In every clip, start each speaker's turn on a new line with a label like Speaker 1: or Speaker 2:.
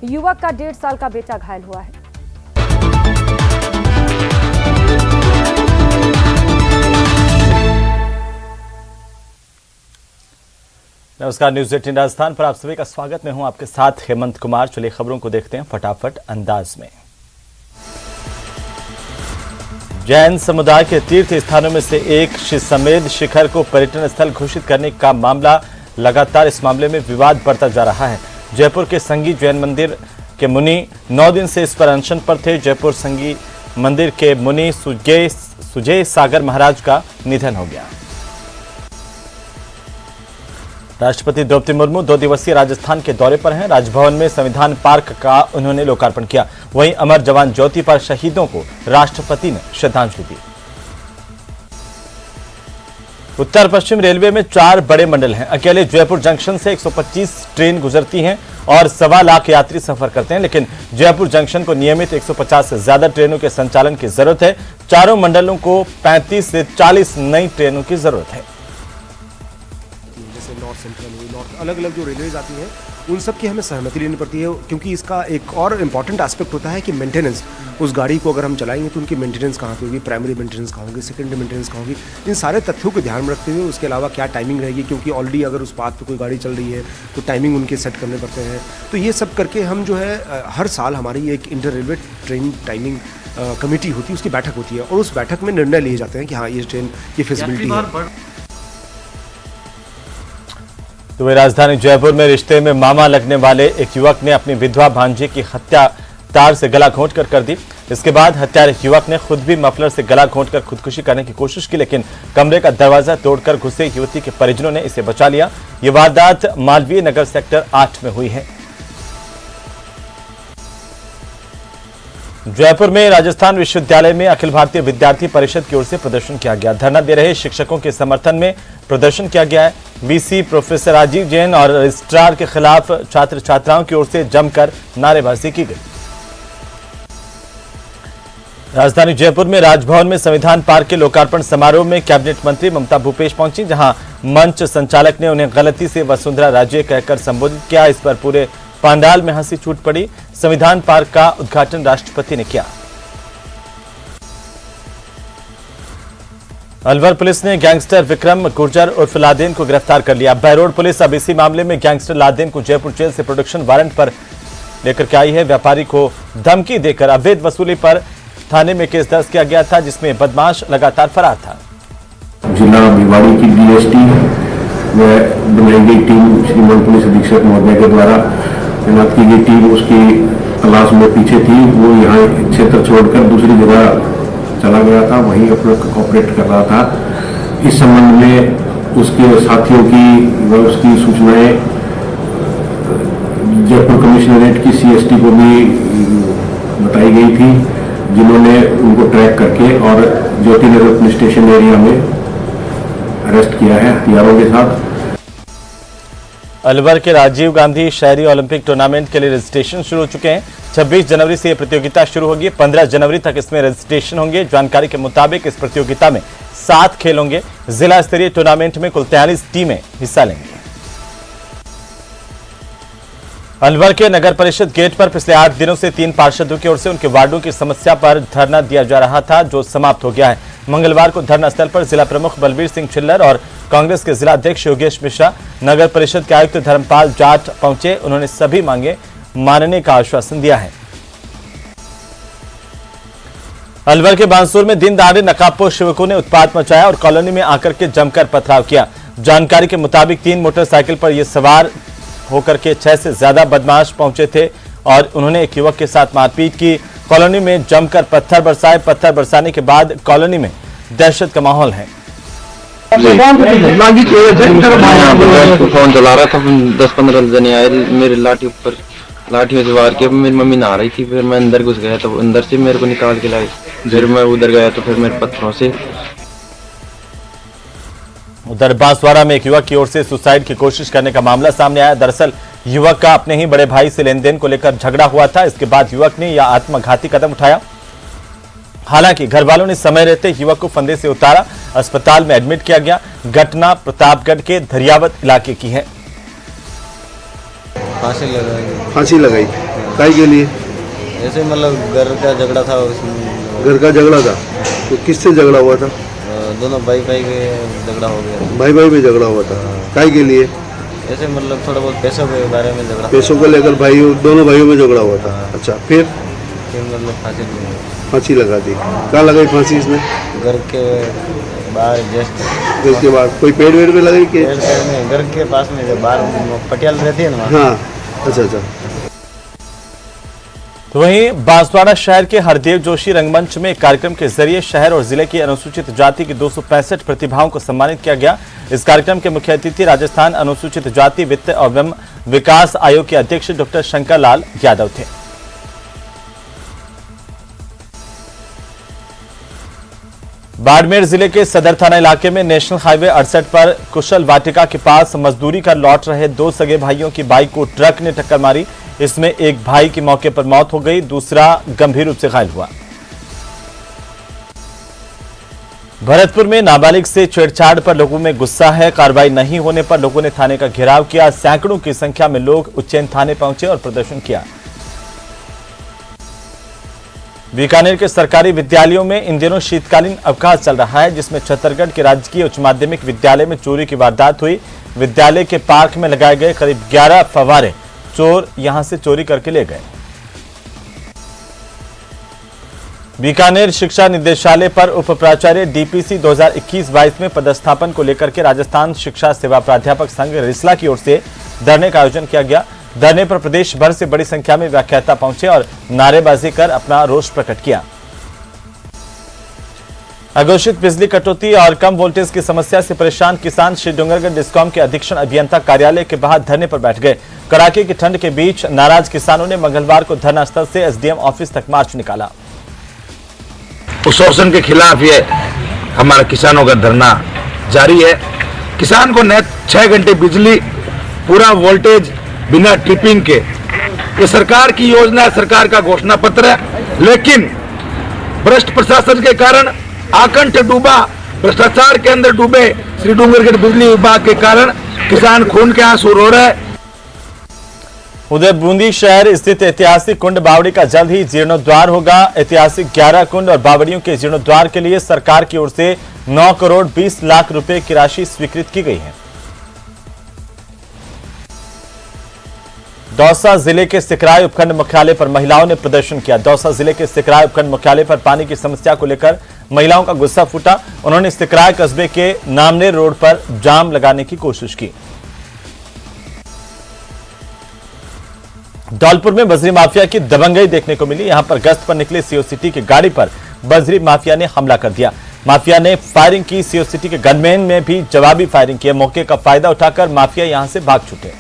Speaker 1: युवक का 1.5 साल का बेटा घायल हुआ है।
Speaker 2: नमस्कार, न्यूज़ 18 राजस्थान पर आप सभी का स्वागत। मैं हूं आपके साथ हेमंत कुमार। चलिए खबरों को देखते हैं फटाफट अंदाज में। जैन समुदाय के तीर्थ स्थानों में से एक शीशमेध शिखर को पर्यटन स्थल घोषित करने का मामला लगातार, इस मामले में विवाद बढ़ता जा रहा है। जयपुर के संगी जैन मंदिर के मुनि 9 दिन से इस पर अनशन पर थे। जयपुर संगी मंदिर के मुनि सुजय सागर महाराज का निधन हो गया। राष्ट्रपति द्रौपदी मुर्मू 2 दिवसीय राजस्थान के दौरे पर हैं। राजभवन में संविधान पार्क का उन्होंने लोकार्पण किया। वहीं अमर जवान ज्योति पर शहीदों को राष्ट्रपति ने श्रद्धांजलि दी। उत्तर पश्चिम रेलवे में 4 बड़े मंडल हैं। अकेले जयपुर जंक्शन से 125 ट्रेन गुजरती हैं और 1.25 लाख यात्री सफर करते हैं, लेकिन जयपुर जंक्शन को नियमित 150 से ज्यादा ट्रेनों के संचालन की जरूरत है। चारों मंडलों को 35 से 40 नई ट्रेनों की जरूरत है।
Speaker 3: नॉर्थ सेंट्रल हुई, नॉर्थ अलग अलग जो रेलवेज आती हैं उन सब की हमें सहमति लेनी पड़ती है, क्योंकि इसका एक और इम्पॉर्टेंट एस्पेक्ट होता है कि मेंटेनेंस। उस गाड़ी को अगर हम चलाएंगे तो उनकी मेंटेनेंस कहाँ पे होगी, प्राइमरी मेंटेनेंस कहाँ होगी, सेकेंडरी मेंटेनेंस कहाँ होगी, इन सारे तथ्यों को ध्यान में रखते हुए उसके अलावा क्या टाइमिंग रहेगी, क्योंकि ऑलरेडी अगर उस पाथ पर कोई गाड़ी चल रही है तो टाइमिंग उनके सेट करने पड़ते हैं। तो ये सब करके हम जो है हर साल हमारी एक inter railway train timing committee होती है, उसकी बैठक होती है और उस बैठक में निर्णय लिए जाते हैं कि हाँ ये ट्रेन की फैसिलिटी है।
Speaker 2: तो वही राजधानी जयपुर में रिश्ते में मामा लगने वाले एक युवक ने अपनी विधवा भांजी की हत्या तार से गला घोंटकर कर दी। इसके बाद हत्यारे युवक ने खुद भी मफलर से गला घोंटकर खुदकुशी करने की कोशिश की, लेकिन कमरे का दरवाजा तोड़कर घुसे युवती के परिजनों ने इसे बचा लिया। ये वारदात मालवीय नगर सेक्टर 8 में हुई है। जयपुर में राजस्थान विश्वविद्यालय में अखिल भारतीय विद्यार्थी परिषद की ओर से प्रदर्शन किया गया। धरना दे रहे शिक्षकों के समर्थन में प्रदर्शन किया गया है। वीसी प्रोफेसर राजीव जैन और रजिस्ट्रार के खिलाफ छात्र छात्राओं की ओर से जमकर नारेबाजी की गई। राजधानी जयपुर में राजभवन में संविधान पार्क के लोकार्पण समारोह में कैबिनेट मंत्री ममता भूपेश पहुंची, जहां मंच संचालक ने उन्हें गलती से वसुंधरा राजे कहकर संबोधित किया। इस पर पूरे पंडाल में हंसी छूट पड़ी। संविधान पार्क का उद्घाटन राष्ट्रपति ने किया। अलवर पुलिस ने गैंगस्टर विक्रम गुर्जर उर्फ लादेन को गिरफ्तार कर लिया। बहरोड पुलिस अब इसी मामले में गैंगस्टर लादेन को जयपुर जेल से प्रोडक्शन वारंट पर लेकर के आई है। व्यापारी को धमकी देकर अवैध वसूली पर थाने में केस दर्ज किया गया था, जिसमें बदमाश लगातार फरार था।
Speaker 4: जिला भिवाड़ी की डीएसटी में बनाई गई टीम श्रीमान पुलिस अधीक्षक महोदय के द्वारा तैनात की गई टीम उसकी तलाश में पीछे थी। वो यहाँ क्षेत्र छोड़कर दूसरी जगह चला गया था, वहीं अपना कोऑपरेट कर रहा था। इस संबंध में उसके साथियों की व उसकी सूचनाएं जयपुर कमिश्नरेट की सीएसटी को भी बताई गई थी, जिन्होंने उनको ट्रैक करके और ज्योति नगर पुलिस स्टेशन एरिया में अरेस्ट किया है हथियारों के साथ।
Speaker 2: अलवर के राजीव गांधी शहरी ओलंपिक टूर्नामेंट के लिए रजिस्ट्रेशन शुरू हो चुके हैं। 26 जनवरी से यह प्रतियोगिता शुरू होगी। 15 जनवरी तक इसमें रजिस्ट्रेशन होंगे। जानकारी के मुताबिक इस प्रतियोगिता में 7 खेल होंगे। जिला स्तरीय टूर्नामेंट में कुल 43 टीमें हिस्सा लेंगी। अलवर के नगर परिषद गेट पर पिछले 8 दिनों से 3 पार्षदों की ओर से उनके वार्डों की समस्या पर धरना दिया जा रहा था, जो समाप्त हो गया है। मंगलवार को धरना स्थल पर जिला प्रमुख बलबीर सिंह छिल्लर और कांग्रेस के जिला अध्यक्ष योगेश मिश्रा, नगर परिषद के आयुक्त धर्मपाल जाट पहुंचे। उन्होंने सभी मांगे मानने का आश्वासन दिया है। अलवर के बांसुर में दिन दहाड़े नकाबपोश युवकों ने उत्पात मचाया और कॉलोनी में आकर के जमकर पथराव किया। जानकारी के मुताबिक 3 मोटरसाइकिल पर ये सवार होकर के 6 से ज्यादा बदमाश पहुंचे थे और उन्होंने एक युवक के साथ मारपीट की। कॉलोनी में जमकर पत्थर बरसाए। पत्थर बरसाने के बाद कॉलोनी में दहशत का माहौल है।
Speaker 5: फोन चला रहा था, 10-15 जने आए, मेरे लाठी में से वार किया। मेरी मम्मी नहा रही थी, फिर मैं अंदर घुस गया, तो अंदर से मेरे को निकाल के लाए। फिर मैं उधर गया तो फिर मेरे पत्थरों से।
Speaker 2: उधर बांसवाड़ा में एक युवक की ओर से सुसाइड की कोशिश करने का मामला सामने आया। दरअसल युवक का अपने ही बड़े भाई से लेन देन को लेकर झगड़ा हुआ था। इसके बाद युवक ने यह आत्मघाती कदम उठाया। हालांकि घर वालों ने समय रहते युवक को फंदे से उतारा, अस्पताल में एडमिट किया गया। घटना प्रतापगढ़ के धरियावत इलाके की है।
Speaker 6: फांसी लगाई।
Speaker 7: फांसी लगाई काय के लिए?
Speaker 6: ऐसे मतलब घर का झगड़ा था उसमें।
Speaker 7: घर का झगड़ा था? तो किससे झगड़ा हुआ था?
Speaker 6: दोनों भाई भाई के झगड़ा हो गया।
Speaker 7: भाई भाई में झगड़ा हुआ था, काय के लिए?
Speaker 6: ऐसे मतलब थोड़ा बहुत पैसों के बारे में झगड़ा।
Speaker 7: पैसों को लेकर दोनों भाइयों में झगड़ा हुआ था। अच्छा, फिर
Speaker 6: मतलब
Speaker 7: फांसी लगा दी। कहाँ लगाई फांसी इसने?
Speaker 6: घर के बाहर जस्ट।
Speaker 7: घर के बाद कोई पेड़ वेड़ में लगाई के?
Speaker 6: घर के पास में जो बाहर पटियाल रहती है ना।
Speaker 7: हाँ, अच्छा अच्छा।
Speaker 2: तो वहीं बांसवाड़ा शहर के हरदेव जोशी रंगमंच में एक कार्यक्रम के जरिए शहर और जिले की अनुसूचित जाति की 265 प्रतिभाओं को सम्मानित किया गया। इस कार्यक्रम के मुख्य अतिथि राजस्थान अनुसूचित जाति वित्त एवं विकास आयोग के अध्यक्ष डॉक्टर शंकर लाल यादव थे। बाड़मेर जिले के सदर थाना इलाके में नेशनल हाईवे 68 पर कुशल वाटिका के पास मजदूरी कर लौट रहे दो सगे भाइयों की बाइक को ट्रक ने टक्कर मारी। इसमें एक भाई की मौके पर मौत हो गई, दूसरा गंभीर रूप से घायल हुआ। भरतपुर में नाबालिग से छेड़छाड़ पर लोगों में गुस्सा है। कार्रवाई नहीं होने पर लोगों ने थाने का घेराव किया। सैकड़ों की संख्या में लोग उज्जैन थाने पहुंचे और प्रदर्शन किया। बीकानेर के सरकारी विद्यालयों में इन दिनों शीतकालीन अवकाश चल रहा है, जिसमें छत्तरगढ़ के राजकीय उच्च माध्यमिक विद्यालय में चोरी की वारदात हुई। विद्यालय के पार्क में लगाए गए करीब 11 फव्वारे चोर यहां से चोरी करके ले गए। बीकानेर शिक्षा निदेशालय पर उप प्राचार्य डीपीसी 2021-22 में पदस्थापन को लेकर के राजस्थान शिक्षा सेवा प्राध्यापक संघ रिसला की ओर से धरने का आयोजन किया गया। धरने पर प्रदेश भर से बड़ी संख्या में व्याख्याता पहुंचे और नारेबाजी कर अपना रोष प्रकट किया। अघोषित बिजली कटौती और कम वोल्टेज की समस्या से परेशान किसान श्री डूंगरगढ़ डिस्कॉम के अधीक्षण अभियंता कार्यालय के बाहर धरने पर बैठ गए। कड़ाके की ठंड के बीच नाराज किसानों ने मंगलवार को धरना स्थल से एसडीएम ऑफिस तक मार्च निकाला।
Speaker 8: शोषण के खिलाफ ये हमारा किसानों का धरना जारी है। किसान को नेट 6 घंटे बिजली, पूरा वोल्टेज बिना ट्रिपिंग के, ये सरकार की योजना है, सरकार का घोषणा पत्र है। लेकिन भ्रष्ट प्रशासन के कारण आकंठ डूबा, भ्रष्टाचार के अंदर डूबे श्री डूंगरगढ़ बिजली विभाग के कारण किसान खून के आंसू रो रहे हैं।
Speaker 2: उधर बूंदी शहर स्थित ऐतिहासिक कुंड बावड़ी का जल्द ही जीर्णोद्वार होगा। ऐतिहासिक 11 कुंड और बावड़ियों के जीर्णोद्वार के लिए सरकार की ओर से 9 करोड़ 20 लाख रुपए की राशि स्वीकृत की गई है। दौसा जिले के सिकराय उपखंड मुख्यालय पर महिलाओं ने प्रदर्शन किया। दौसा जिले के सिकराय उपखंड मुख्यालय पर पानी की समस्या को लेकर महिलाओं का गुस्सा फूटा। उन्होंने सिकराय कस्बे के नामनेर रोड पर जाम लगाने की कोशिश की। धौलपुर में बजरी माफिया की दबंगई देखने को मिली। यहां पर गश्त पर निकले सीओ सिटी की गाड़ी पर बजरी माफिया ने हमला कर दिया। माफिया ने फायरिंग की। सीओ सिटी के गनमैन में भी जवाबी फायरिंग की। मौके का फायदा उठाकर माफिया यहां से भाग छूटे।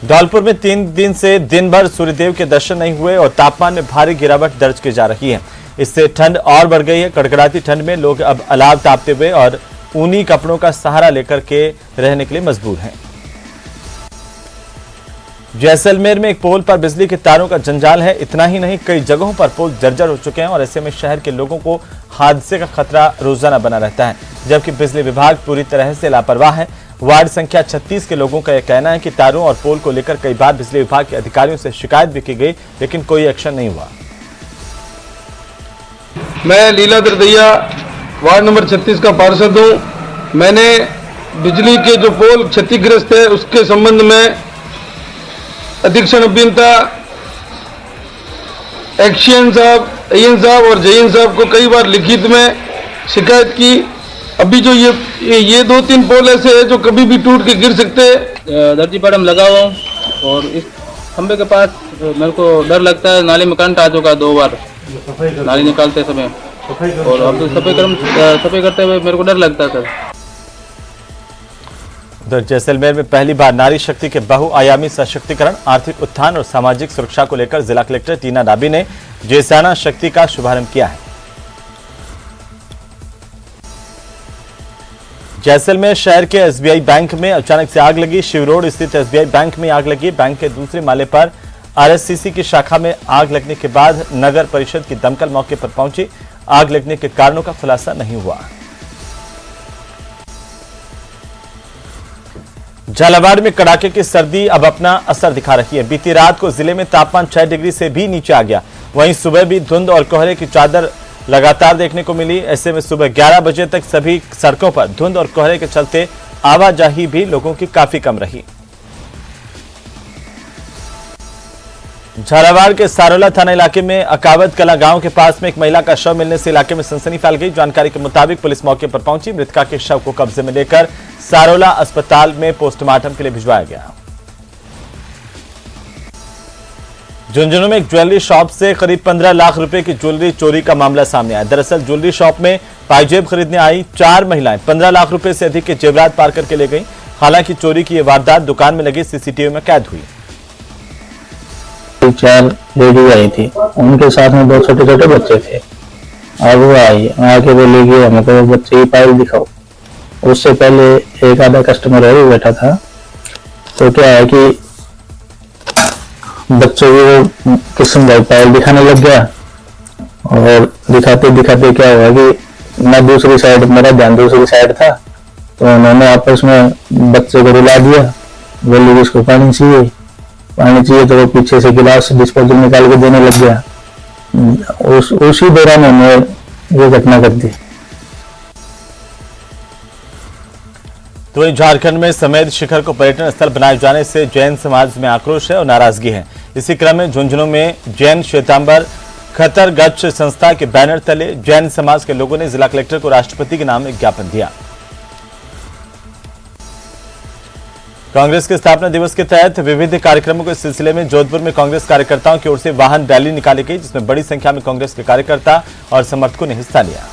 Speaker 2: धौलपुर में 3 दिन से दिन भर सूर्यदेव के दर्शन नहीं हुए और तापमान में भारी गिरावट दर्ज की जा रही है। इससे ठंड और बढ़ गई है। कड़कड़ाती ठंड में लोग अब अलाव तापते हुए और ऊनी कपड़ों का सहारा लेकर के रहने के लिए मजबूर हैं। जैसलमेर में एक पोल पर बिजली के तारों का जंजाल है। इतना ही नहीं, कई जगहों पर पोल जर्जर हो चुके हैं और ऐसे में शहर के लोगों को हादसे का खतरा रोजाना बना रहता है, जबकि बिजली विभाग पूरी तरह से लापरवाह है। वार्ड संख्या 36 के लोगों का यह कहना है कि तारों और पोल को लेकर कई बार बिजली विभाग के अधिकारियों से शिकायत भी की गई, लेकिन कोई एक्शन नहीं हुआ।
Speaker 9: मैं लीलाधर दैया वार्ड नंबर 36 का पार्षद हूं। मैंने बिजली के जो पोल क्षतिग्रस्त है उसके संबंध में अधीक्षण अभियंता एक्शन साहब, एएन साहब और जेएन साहब को कई बार लिखित में शिकायत की। अभी जो ये 2-3 पोल ऐसे हैं जो कभी भी टूट के गिर सकते हैं।
Speaker 10: दर्जी पर हम लगा हुआ और इस खंबे के पास मेरे को डर लगता है। नाली में करंट आ चुका 2 बार नाली निकालते समय, और अब तो सफाई करते हुए मेरे को डर लगता है सर।
Speaker 2: उधर जैसलमेर में पहली बार नारी शक्ति के बहुआयामी सशक्तिकरण, आर्थिक उत्थान और सामाजिक सुरक्षा को लेकर जिला कलेक्टर टीना डाबी ने जैसाना शक्ति का शुभारंभ किया है। जैसलमेर शहर के एसबीआई बैंक में अचानक से आग लगी। शिव रोड स्थित एसबीआई बैंक में आग लगी। बैंक के दूसरे माले पर आरएससीसी की शाखा में आग लगने के बाद नगर परिषद की दमकल मौके पर पहुंची। आग लगने के कारणों का खुलासा नहीं हुआ। झालावाड़ में कड़ाके की सर्दी अब अपना असर दिखा रही है। बीती रात को जिले में तापमान 6 डिग्री से भी नीचे आ गया। वहीं सुबह भी धुंध और कोहरे की चादर लगातार देखने को मिली। ऐसे में सुबह 11 बजे तक सभी सड़कों पर धुंध और कोहरे के चलते आवाजाही भी लोगों की काफी कम रही। झालावाड़ के सारोला थाना इलाके में अकावत कला गांव के पास में एक महिला का शव मिलने से इलाके में सनसनी फैल गई। जानकारी के मुताबिक पुलिस मौके पर पहुंची। मृतका के शव को कब्जे में लेकर सारोला अस्पताल में पोस्टमार्टम के लिए भिजवाया गया। झुंझुनू में एक ज्वेलरी शॉप से करीब 15 लाख रुपए की ज्वेलरी चोरी का मामला सामने आया। दरअसल ज्वेलरी शॉप में पायजेब खरीदने आई 4 महिलाएं 15 लाख रुपए से अधिक के जेवरात पार करके ले गई। हालांकि चोरी की यह वारदात दुकान में लगे सीसीटीवी में कैद हुई।
Speaker 11: 4 लेडी आई थी, उनके साथ में 2 छोटे छोटे बच्चे थे। अब वो आई आके बोली कि हमको बच्चे की पायल दिखाओ। उससे पहले एक आधा कस्टमर और भी बैठा था। तो क्या है कि बच्चों को किस्म भाई पायल दिखाने लग गया और दिखाते दिखाते क्या हुआ कि मैं दूसरी साइड, मेरा ध्यान दूसरी साइड था, तो उन्होंने आपस में बच्चे को रुला दिया। बोली कि उसको पानी चाहिए तो वो पीछे से गिलास डिस्पोजल निकाल के देने लग गया। उसी दौरान उन्होंने ये घटना कर दी।
Speaker 2: तो वहीं झारखंड में समेत शिखर को पर्यटन स्थल बनाए जाने से जैन समाज में आक्रोश है और नाराजगी है। इसी क्रम में झुंझुनू में जैन श्वेतांबर खतर गच्छ संस्था के बैनर तले जैन समाज के लोगों ने जिला कलेक्टर को राष्ट्रपति के नाम एक ज्ञापन दिया। कांग्रेस के स्थापना दिवस के तहत विविध कार्यक्रमों के सिलसिले में जोधपुर में कांग्रेस कार्यकर्ताओं की ओर से वाहन रैली निकाली गई, जिसमें बड़ी संख्या में कांग्रेस के कार्यकर्ता और समर्थकों ने हिस्सा लिया।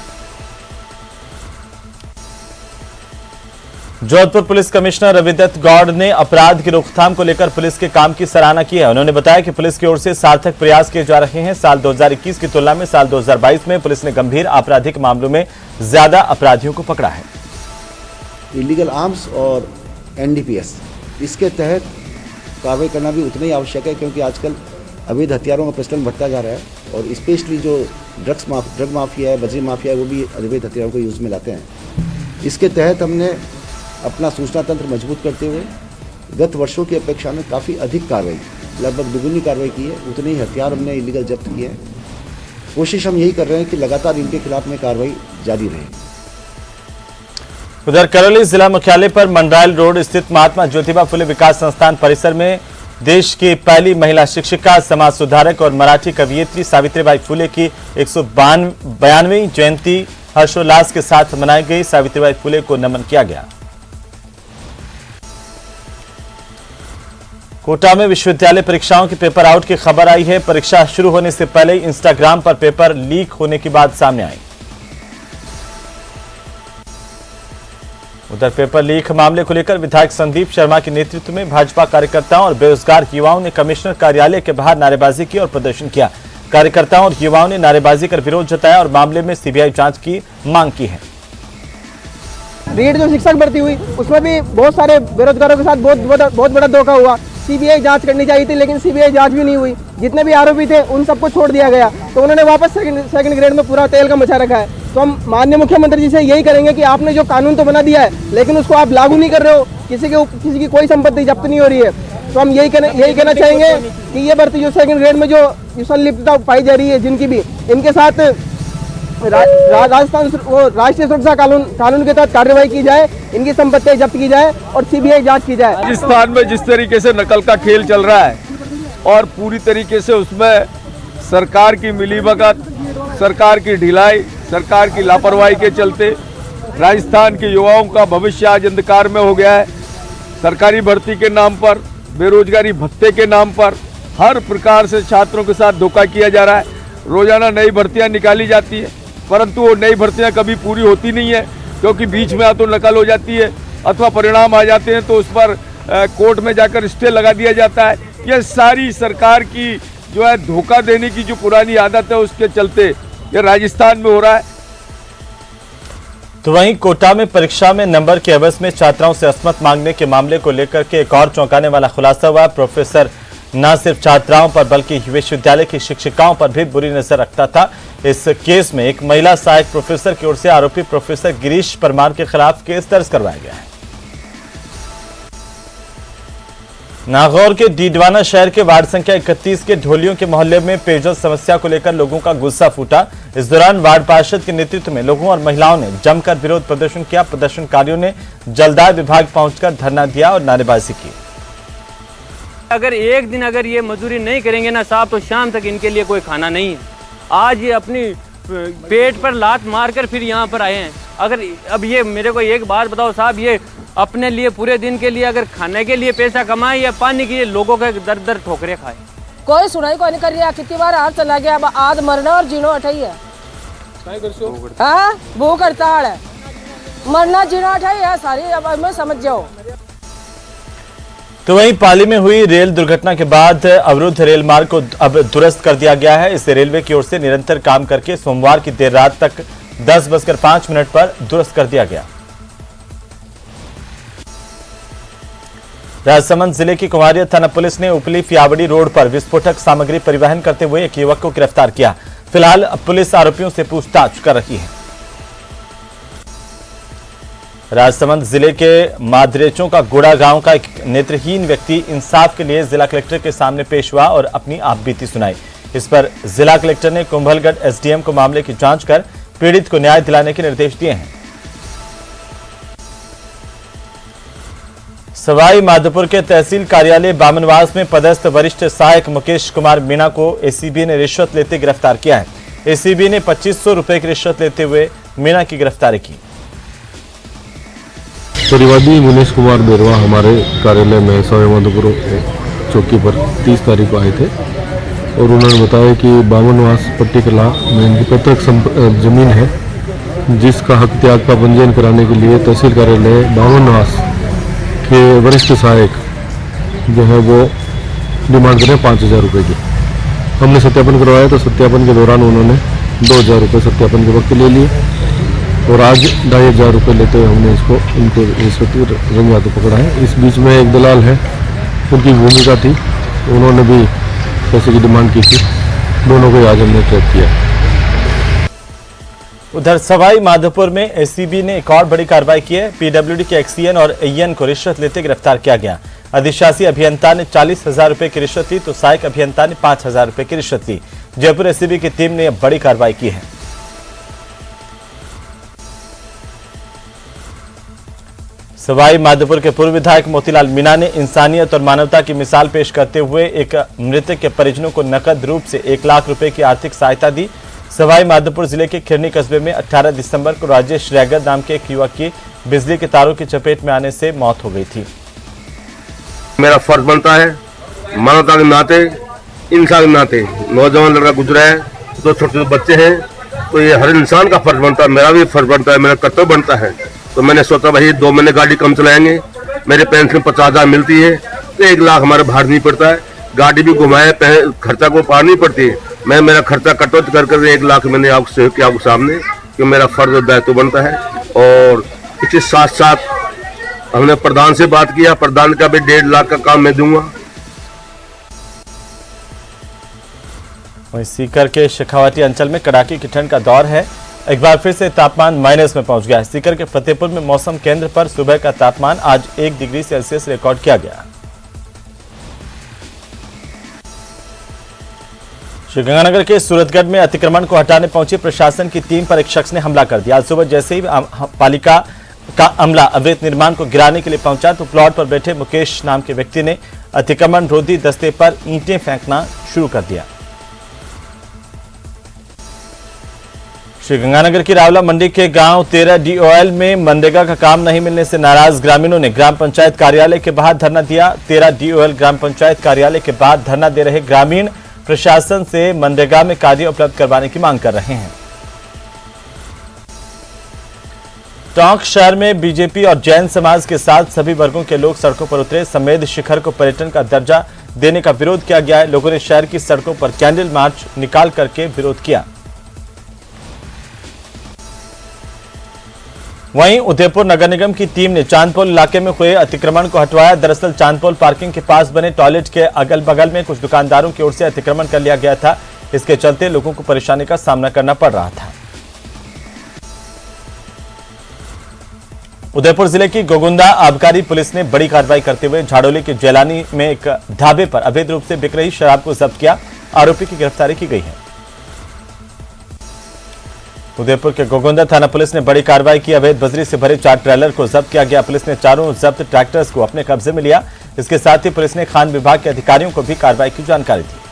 Speaker 2: जोधपुर पुलिस कमिश्नर रविदत्त गौड़ ने अपराध की रोकथाम को लेकर पुलिस के काम की सराहना की है। उन्होंने बताया कि पुलिस की ओर से सार्थक प्रयास किए जा रहे हैं। साल 2021 की तुलना में साल 2022 में पुलिस ने गंभीर आपराधिक मामलों में ज्यादा अपराधियों को पकड़ा है।
Speaker 12: इलीगल आर्म्स और एनडीपीएस इसके तहत कार्रवाई करना भी उतना ही आवश्यक है, क्योंकि आजकल अवैध हथियारों का प्रचलन बढ़ता जा रहा है और स्पेशली जो ड्रग माफिया है, बजरी माफिया है, वो भी अवैध हथियारों को यूज़ में लाते हैं। इसके तहत हमने अपना सूचना तंत्र मजबूत करते हुए गत वर्षों की अपेक्षा में काफ़ी अधिक कार्रवाई, लगभग दुगुनी कार्रवाई की है। उतने ही हथियार हमने इलीगल जब्त किए हैं। कोशिश हम यही कर रहे हैं कि लगातार इनके खिलाफ में कार्रवाई जारी रहे।
Speaker 2: उधर करौली जिला मुख्यालय पर मंडरायल रोड स्थित महात्मा ज्योतिबा फुले विकास संस्थान परिसर में देश की पहली महिला शिक्षिका, समाज सुधारक और मराठी कवियत्री सावित्रीबाई फुले की 192वीं जयंती हर्षोल्लास के साथ मनाई गई। सावित्रीबाई फुले को नमन किया गया। कोटा में विश्वविद्यालय परीक्षाओं की पेपर आउट की खबर आई है। परीक्षा शुरू होने से पहले ही इंस्टाग्राम पर पेपर लीक होने की बात सामने आई। उधर पेपर लीक मामले को लेकर विधायक संदीप शर्मा के नेतृत्व में भाजपा कार्यकर्ताओं और बेरोजगार युवाओं ने कमिश्नर कार्यालय के बाहर नारेबाजी की और प्रदर्शन किया। कार्यकर्ताओं और युवाओं ने नारेबाजी कर विरोध जताया और मामले में सीबीआई जांच की मांग की है।
Speaker 13: रीट जो शिक्षक भर्ती हुई उसमें भी बहुत सारे बेरोजगारों के साथ बहुत बड़ा धोखा हुआ। सीबीआई जांच करनी चाहिए थी, लेकिन सीबीआई जांच भी नहीं हुई। जितने भी आरोपी थे उन सबको छोड़ दिया गया, तो उन्होंने वापस सेकंड ग्रेड में पूरा तेल का मचा रखा है। तो हम माननीय मुख्यमंत्री जी से यही करेंगे कि आपने जो कानून तो बना दिया है, लेकिन उसको आप लागू नहीं कर रहे हो। किसी की कोई संपत्ति जब्त नहीं हो रही है। तो हम यही कहना चाहेंगे कि ये भर्ती जो सेकंड ग्रेड में जो संलिप्तता पाई जा रही है जिनकी भी, इनके साथ राजस्थान राष्ट्रीय सुरक्षा कानून के तहत कार्रवाई की जाए, इनकी संपत्ति जब्त की जाए और सीबीआई जांच की जाए।
Speaker 9: राजस्थान में जिस तरीके से नकल का खेल चल रहा है और पूरी तरीके से उसमें सरकार की मिलीभगत, सरकार की ढिलाई, सरकार की लापरवाही के चलते राजस्थान के युवाओं का भविष्य आज अंधकार में हो गया है। सरकारी भर्ती के नाम पर, बेरोजगारी भत्ते के नाम पर हर प्रकार से छात्रों के साथ धोखा किया जा रहा है। रोजाना नई भर्तियां निकाली जाती है, परंतु वो नई भर्तियां कभी पूरी होती नहीं है, क्योंकि बीच में या तो नकल हो जाती है अथवा परिणाम आ जाते हैं तो उस पर कोर्ट में जाकर स्टे लगा दिया जाता है। ये सारी सरकार की जो है धोखा देने की जो पुरानी आदत है उसके चलते ये राजस्थान में हो रहा है।
Speaker 2: तो वहीं कोटा में परीक्षा में नंबर के एवज में छात्राओं से असमत मांगने के मामले को लेकर के एक और चौंकाने वाला खुलासा हुआ। प्रोफेसर न सिर्फ छात्राओं पर बल्कि विश्वविद्यालय की शिक्षिकाओं पर भी बुरी नजर रखता था। इस केस में एक महिला सहायक प्रोफेसर की ओर से आरोपी प्रोफेसर गिरीश परमार के खिलाफ केस दर्ज करवाया गया है। नागौर के डीडवाना शहर के वार्ड संख्या 31 के ढोलियों के मोहल्ले में पेयजल समस्या को लेकर लोगों का गुस्सा फूटा। इस दौरान वार्ड पार्षद के नेतृत्व में लोगों और महिलाओं ने जमकर विरोध प्रदर्शन किया। प्रदर्शनकारियों ने जलदाय विभाग पहुंचकर धरना दिया और नारेबाजी की।
Speaker 14: अगर एक दिन अगर ये मजदूरी नहीं करेंगे ना साहब, तो शाम तक इनके लिए कोई खाना नहीं है। आज ये अपनी पेट पर लात मारकर फिर यहाँ पर आए हैं। अगर अब ये मेरे को एक बात बताओ साहब, ये अपने लिए पूरे दिन के लिए अगर खाने के लिए पैसा कमाए या पानी के लिए लोगों के दर दर ठोकरे खाए,
Speaker 15: कोई सुनाई कोई नहीं कर रहा। कितनी बार आज चला गया, अब आज मरना और जीनो अठाई है। हाँ, भूख हड़ताल है, मरना जीना अठाई है सारी। अब मैं समझ जाओ।
Speaker 2: तो वहीं पाली में हुई रेल दुर्घटना के बाद अवरुद्ध रेल मार्ग को अब दुरुस्त कर दिया गया है। इसे रेलवे की ओर से निरंतर काम करके सोमवार की देर रात तक 10:05 पर दुरुस्त कर दिया गया। राजसमंद जिले की कुमारिया थाना पुलिस ने उपली फियावड़ी रोड पर विस्फोटक सामग्री परिवहन करते हुए एक युवक को गिरफ्तार किया। फिलहाल पुलिस आरोपियों से पूछताछ कर रही है। राजसमंद जिले के मादरेचों का गुड़ा गांव का एक नेत्रहीन व्यक्ति इंसाफ के लिए जिला कलेक्टर के सामने पेश हुआ और अपनी आपबीती सुनाई। इस पर जिला कलेक्टर ने कुंभलगढ़ एसडीएम को मामले की जांच कर पीड़ित को न्याय दिलाने के निर्देश दिए हैं। सवाई माधोपुर के तहसील कार्यालय बामनवास में पदस्थ वरिष्ठ सहायक मुकेश कुमार मीणा को एसीबी ने रिश्वत लेते गिरफ्तार किया है। एसीबी ने 2500 रुपए की रिश्वत लेते हुए मीणा की गिरफ्तारी की।
Speaker 4: परिवादी मुकेश कुमार बेरवा हमारे कार्यालय में सवाई माधोपुर चौकी पर 30 तारीख को आए थे और उन्होंने बताया कि बामनवास पट्टी कला में इनकी पैतृक जमीन है, जिसका हक त्याग का पंजीयन कराने के लिए तहसील कार्यालय बामनवास के वरिष्ठ सहायक जो है वो डिमांड करें 5000 रुपये की। हमने सत्यापन करवाया तो सत्यापन के दौरान उन्होंने 2000 रुपये सत्यापन के वक्त ले लिए और आज 2500 रुपये लेते हुए हमने इनको रिश्वत रंग हाथों पकड़ा है। इस बीच में एक दलाल है, उनकी भूमिका थी, उन्होंने भी पैसे की डिमांड की थी। दोनों को आज हमने ट्रैक किया।
Speaker 2: उधर सवाई माधोपुर में एसीबी ने एक और बड़ी कार्रवाई की है। पीडब्ल्यूडी के एक्सीएन और एएन को रिश्वत लेते गिरफ्तार किया गया। अधिशासी अभियंता ने 40,000 रुपए की रिश्वत ली तो सहायक अभियंता ने 5,000 रुपए की रिश्वत ली। जयपुर एसीबी की टीम ने बड़ी कार्रवाई की है। सवाई माधोपुर के पूर्व विधायक मोतीलाल मीणा ने इंसानियत और मानवता की मिसाल पेश करते हुए एक मृतक के परिजनों को नकद रूप से 1 लाख रुपए की आर्थिक सहायता दी। सवाई माधोपुर जिले के खिरनी कस्बे में 18 दिसंबर को राजेश रैगर नाम के एक युवक की बिजली के तारों की चपेट में आने से मौत हो गई थी।
Speaker 8: मेरा फर्ज बनता है मानवता के नाते, इंसान के नाते, नौजवान लड़का गुजरा है, 2 छोटे बच्चे हैं, तो ये हर इंसान का फर्ज बनता है, मेरा भी फर्ज बनता है, मेरा कर्तव्य बनता है। तो मैंने सोचा भाई 2 महीने गाड़ी कम चलाएंगे, मेरे पेंशन 50,000 मिलती है तो 1 लाख हमारे भार नहीं पड़ता है, गाड़ी भी घुमाए खर्चा को पार नहीं पड़ती है। मैं मेरा खर्चा कटौती कर 1 लाख मैंने आपके सामने कि मेरा फर्ज और दायित्व बनता है। और इसके साथ साथ हमने प्रधान से बात किया, प्रधान का भी 1.5 लाख का काम मैं दूंगा।
Speaker 2: वहीं सीकर के शेखावाटी अंचल में कड़ाके की ठंड का दौर है। एक बार फिर से तापमान माइनस में पहुंच गया है। सीकर के फतेहपुर में मौसम केंद्र पर सुबह का तापमान आज 1 डिग्री सेल्सियस रिकॉर्ड किया गया। श्रीगंगानगर के सूरतगढ़ में अतिक्रमण को हटाने पहुंची प्रशासन की टीम पर एक शख्स ने हमला कर दिया। आज सुबह जैसे ही पालिका का अमला अवैध निर्माण को गिराने के लिए पहुंचा तो प्लॉट पर बैठे मुकेश नाम के व्यक्ति ने अतिक्रमण रोधी दस्ते पर ईंटें फेंकना शुरू कर दिया। श्रीगंगानगर की रावला मंडी के गांव 13 DOL में मनरेगा का काम नहीं मिलने से नाराज ग्रामीणों ने ग्राम पंचायत कार्यालय के बाहर धरना दिया। 13 DOL ग्राम पंचायत कार्यालय के बाद धरना दे रहे ग्रामीण प्रशासन से मनरेगा में कार्य उपलब्ध करवाने की मांग कर रहे हैं। टोंक शहर में बीजेपी और जैन समाज के साथ सभी वर्गों के लोग सड़कों पर उतरे। समेध शिखर को पर्यटन का दर्जा देने का विरोध किया गया है। लोगों ने शहर की सड़कों पर कैंडल मार्च निकाल करके विरोध किया। वहीं उदयपुर नगर निगम की टीम ने चांदपोल इलाके में हुए अतिक्रमण को हटवाया। दरअसल चांदपोल पार्किंग के पास बने टॉयलेट के अगल बगल में कुछ दुकानदारों की ओर से अतिक्रमण कर लिया गया था। इसके चलते लोगों को परेशानी का सामना करना पड़ रहा था। उदयपुर जिले की गोगुंदा आबकारी पुलिस ने बड़ी कार्रवाई करते हुए झाड़ोली के जैलानी में एक ढाबे पर अवैध रूप से बिक रही शराब को जब्त किया। आरोपी की गिरफ्तारी की गई है। उदयपुर के गोगुंदा थाना पुलिस ने बड़ी कार्रवाई की। अवैध बजरी से भरे 4 ट्रेलर को जब्त किया गया। पुलिस ने चारों जब्त ट्रैक्टर्स को अपने कब्जे में लिया। इसके साथ ही पुलिस ने खान विभाग के अधिकारियों को भी कार्रवाई की जानकारी दी।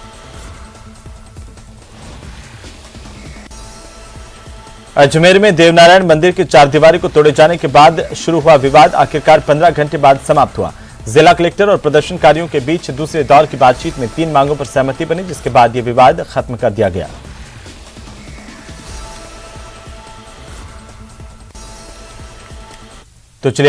Speaker 2: अजमेर में देवनारायण मंदिर की चारदीवारी को तोड़े जाने के बाद शुरू हुआ विवाद आखिरकार 15 घंटे बाद समाप्त हुआ। जिला कलेक्टर और प्रदर्शनकारियों के बीच दूसरे दौर की बातचीत में 3 मांगों पर सहमति बनी, जिसके बाद यह विवाद खत्म कर दिया गया। तो चलिए